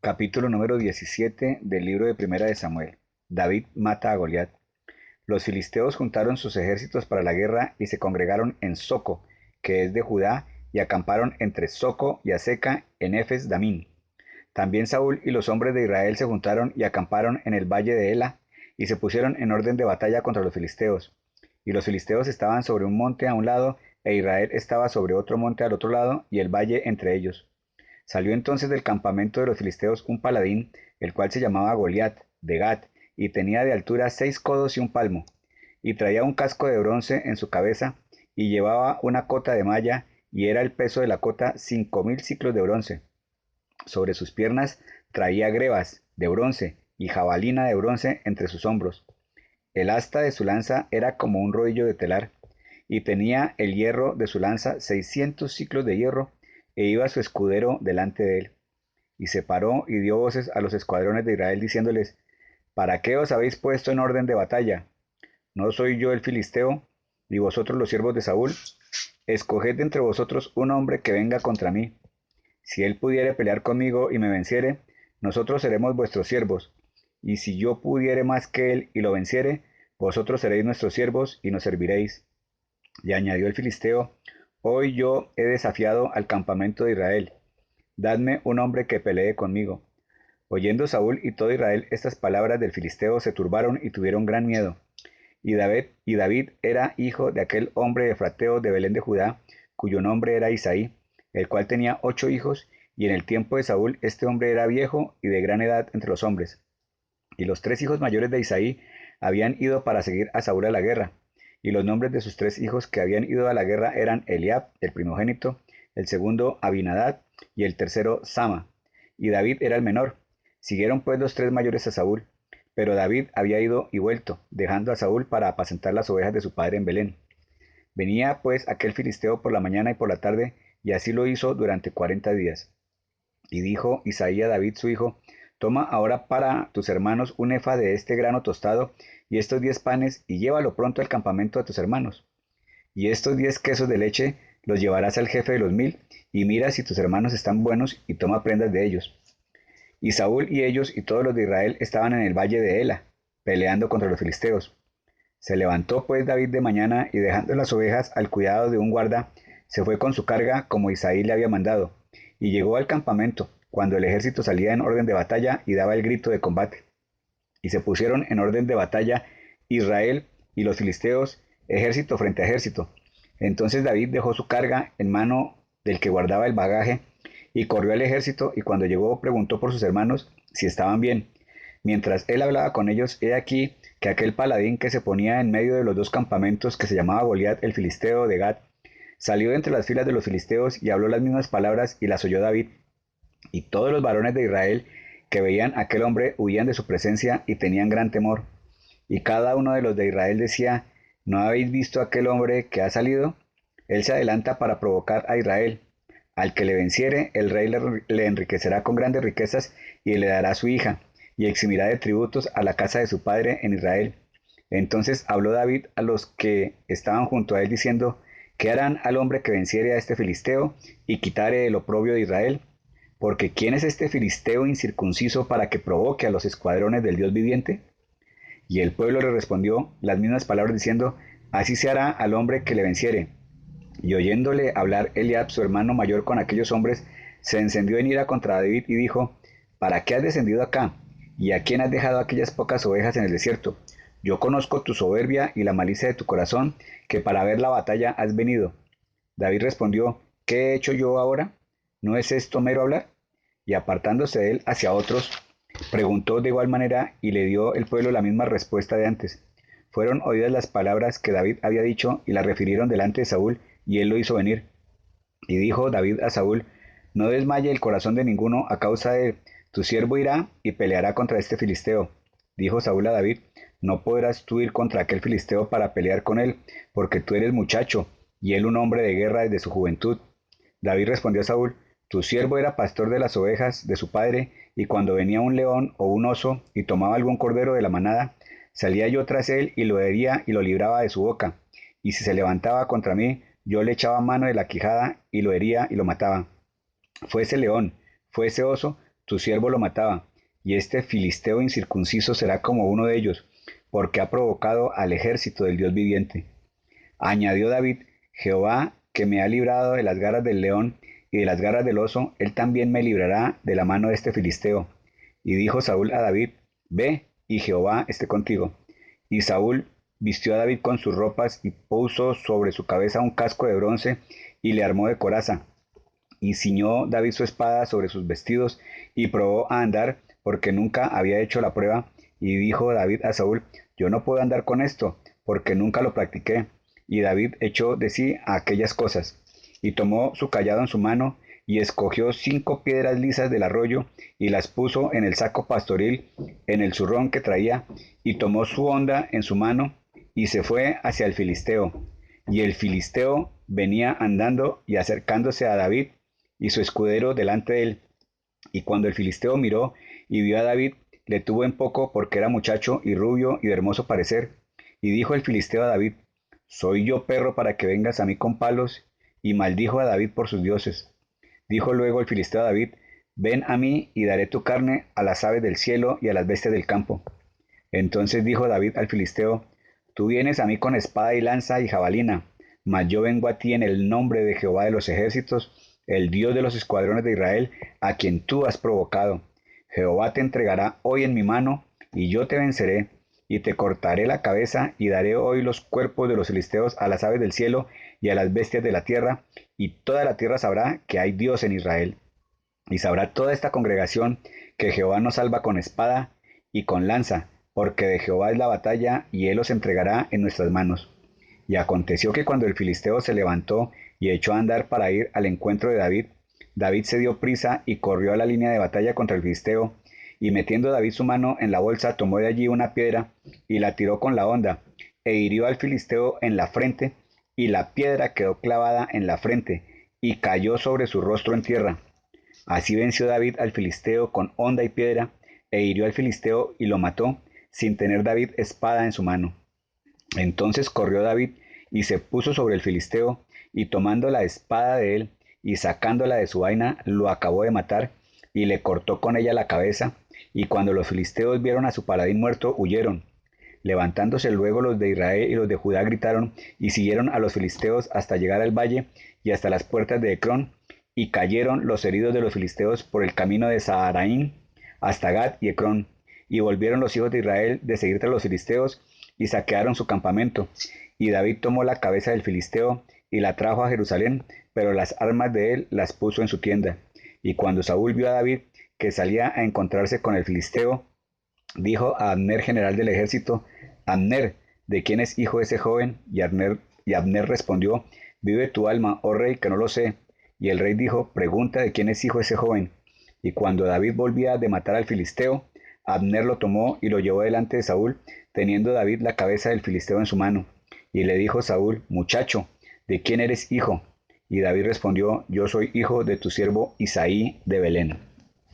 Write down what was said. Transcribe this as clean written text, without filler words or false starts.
Capítulo número 17 del libro de Primera de Samuel. David mata a Goliat. Los filisteos juntaron sus ejércitos para la guerra y se congregaron en Soco, que es de Judá, y acamparon entre Soco y Aseca en Efes Damín. También Saúl y los hombres de Israel se juntaron y acamparon en el valle de Ela, y se pusieron en orden de batalla contra los filisteos. Y los filisteos estaban sobre un monte a un lado, e Israel estaba sobre otro monte al otro lado, y el valle entre ellos. Salió entonces del campamento de los filisteos un paladín, el cual se llamaba Goliat, de Gat, y tenía de altura 6 codos y un palmo, y traía un casco de bronce en su cabeza, y llevaba una cota de malla, y era el peso de la cota 5000 siclos de bronce. Sobre sus piernas traía grebas de bronce y jabalina de bronce entre sus hombros. El asta de su lanza era como un rodillo de telar, y tenía el hierro de su lanza 600 siclos de hierro, e iba su escudero delante de él. Y se paró y dio voces a los escuadrones de Israel, diciéndoles: ¿Para qué os habéis puesto en orden de batalla? ¿No soy yo el filisteo, y vosotros los siervos de Saúl? Escoged entre vosotros un hombre que venga contra mí. Si él pudiere pelear conmigo y me venciere, nosotros seremos vuestros siervos. Y si yo pudiere más que él y lo venciere, vosotros seréis nuestros siervos y nos serviréis. Y añadió el filisteo: Hoy yo he desafiado al campamento de Israel. Dadme un hombre que pelee conmigo. Oyendo Saúl y todo Israel estas palabras del filisteo, se turbaron y tuvieron gran miedo. Y David era hijo de aquel hombre efrateo de Belén de Judá, cuyo nombre era Isaí, el cual tenía 8 hijos, y en el tiempo de Saúl este hombre era viejo y de gran edad entre los hombres. Y los 3 hijos mayores de Isaí habían ido para seguir a Saúl a la guerra, y los nombres de sus 3 hijos que habían ido a la guerra eran Eliab, el primogénito, el segundo Abinadab, y el tercero Sama. Y David era el menor. Siguieron pues los 3 mayores a Saúl, pero David había ido y vuelto, dejando a Saúl para apacentar las ovejas de su padre en Belén. Venía pues aquel filisteo por la mañana y por la tarde, y así lo hizo durante 40 días. Y dijo Isaí a David su hijo: Toma ahora para tus hermanos un efa de este grano tostado, y estos 10 panes, y llévalo pronto al campamento de tus hermanos. Y estos 10 quesos de leche los llevarás al jefe de los 1000, y mira si tus hermanos están buenos, y toma prendas de ellos. Y Saúl y ellos y todos los de Israel estaban en el valle de Ela, peleando contra los filisteos. Se levantó pues David de mañana, y dejando las ovejas al cuidado de un guarda, se fue con su carga como Isaí le había mandado, y llegó al campamento, cuando el ejército salía en orden de batalla y daba el grito de combate. Y se pusieron en orden de batalla Israel y los filisteos, ejército frente a ejército. Entonces David dejó su carga en mano del que guardaba el bagaje, y corrió al ejército, y cuando llegó preguntó por sus hermanos si estaban bien. Mientras él hablaba con ellos, he aquí que aquel paladín que se ponía en medio de los 2 campamentos, que se llamaba Goliat el filisteo de Gat, salió de entre las filas de los filisteos y habló las mismas palabras, y las oyó David. Y todos los varones de Israel que veían a aquel hombre huían de su presencia y tenían gran temor. Y cada uno de los de Israel decía: ¿No habéis visto a aquel hombre que ha salido? Él se adelanta para provocar a Israel. Al que le venciere, el rey le enriquecerá con grandes riquezas, y le dará su hija, y eximirá de tributos a la casa de su padre en Israel. Entonces habló David a los que estaban junto a él, diciendo: ¿Qué harán al hombre que venciere a este filisteo y quitare el oprobio de Israel? Porque ¿quién es este filisteo incircunciso para que provoque a los escuadrones del Dios viviente? Y el pueblo le respondió las mismas palabras, diciendo: Así se hará al hombre que le venciere. Y oyéndole hablar Eliab, su hermano mayor, con aquellos hombres, se encendió en ira contra David y dijo: ¿Para qué has descendido acá? ¿Y a quién has dejado aquellas pocas ovejas en el desierto? Yo conozco tu soberbia y la malicia de tu corazón, que para ver la batalla has venido. David respondió: ¿Qué he hecho yo ahora? ¿No es esto mero hablar? Y apartándose de él hacia otros, preguntó de igual manera, y le dio el pueblo la misma respuesta de antes. Fueron oídas las palabras que David había dicho, y las refirieron delante de Saúl, y él lo hizo venir. Y dijo David a Saúl: No desmaye el corazón de ninguno a causa de él. Tu siervo irá y peleará contra este filisteo. Dijo Saúl a David: No podrás tú ir contra aquel filisteo para pelear con él, porque tú eres muchacho, y él un hombre de guerra desde su juventud. David respondió a Saúl: Tu siervo era pastor de las ovejas de su padre, y cuando venía un león o un oso y tomaba algún cordero de la manada, salía yo tras él y lo hería y lo libraba de su boca. Y si se levantaba contra mí, yo le echaba mano de la quijada y lo hería y lo mataba. Fuese león, fuese oso, tu siervo lo mataba, y este filisteo incircunciso será como uno de ellos, porque ha provocado al ejército del Dios viviente. Añadió David, Jehová, que me ha librado de las garras del león y de las garras del oso, él también me librará de la mano de este filisteo. Y dijo Saúl a David, ve, y Jehová esté contigo. Y Saúl vistió a David con sus ropas y puso sobre su cabeza un casco de bronce y le armó de coraza. Y ciñó David su espada sobre sus vestidos y probó a andar porque nunca había hecho la prueba. Y dijo David a Saúl, yo no puedo andar con esto porque nunca lo practiqué. Y David echó de sí aquellas cosas, y tomó su cayado en su mano, y escogió 5 piedras lisas del arroyo, y las puso en el saco pastoril, en el zurrón que traía, y tomó su honda en su mano, y se fue hacia el filisteo. Y el filisteo venía andando y acercándose a David, y su escudero delante de él. Y cuando el filisteo miró y vio a David, le tuvo en poco porque era muchacho y rubio y de hermoso parecer. Y dijo el filisteo a David, ¿soy yo perro para que vengas a mí con palos? Y maldijo a David por sus dioses. Dijo luego el filisteo a David, ven a mí y daré tu carne a las aves del cielo y a las bestias del campo. Entonces dijo David al filisteo, tú vienes a mí con espada y lanza y jabalina, mas yo vengo a ti en el nombre de Jehová de los ejércitos, el Dios de los escuadrones de Israel, a quien tú has provocado. Jehová te entregará hoy en mi mano, y yo te venceré, y te cortaré la cabeza, y daré hoy los cuerpos de los filisteos a las aves del cielo y a las bestias de la tierra, y toda la tierra sabrá que hay Dios en Israel. Y sabrá toda esta congregación que Jehová nos salva con espada y con lanza, porque de Jehová es la batalla, y él los entregará en nuestras manos. Y aconteció que cuando el filisteo se levantó y echó a andar para ir al encuentro de David, David se dio prisa y corrió a la línea de batalla contra el filisteo, y metiendo David su mano en la bolsa, tomó de allí una piedra y la tiró con la honda, e hirió al filisteo en la frente, y la piedra quedó clavada en la frente, y cayó sobre su rostro en tierra. Así venció David al filisteo con honda y piedra, e hirió al filisteo y lo mató, sin tener David espada en su mano. Entonces corrió David y se puso sobre el filisteo, y tomando la espada de él y sacándola de su vaina, lo acabó de matar, y le cortó con ella la cabeza. Y cuando los filisteos vieron a su paladín muerto, huyeron. Levantándose luego los de Israel y los de Judá gritaron, y siguieron a los filisteos hasta llegar al valle y hasta las puertas de Ecrón, y cayeron los heridos de los filisteos por el camino de Saharaim hasta Gat y Ecrón. Y volvieron los hijos de Israel de seguir tras los filisteos, y saquearon su campamento. Y David tomó la cabeza del filisteo y la trajo a Jerusalén, pero las armas de él las puso en su tienda. Y cuando Saúl vio a David que salía a encontrarse con el filisteo, dijo a Abner, general del ejército, Abner, ¿de quién es hijo ese joven? Y Abner respondió, vive tu alma, oh rey, que no lo sé. Y el rey dijo, pregunta de quién es hijo ese joven. Y cuando David volvía de matar al filisteo, Abner lo tomó y lo llevó delante de Saúl, teniendo David la cabeza del filisteo en su mano. Y le dijo Saúl, muchacho, ¿de quién eres hijo? Y David respondió, yo soy hijo de tu siervo Isaí de Belén.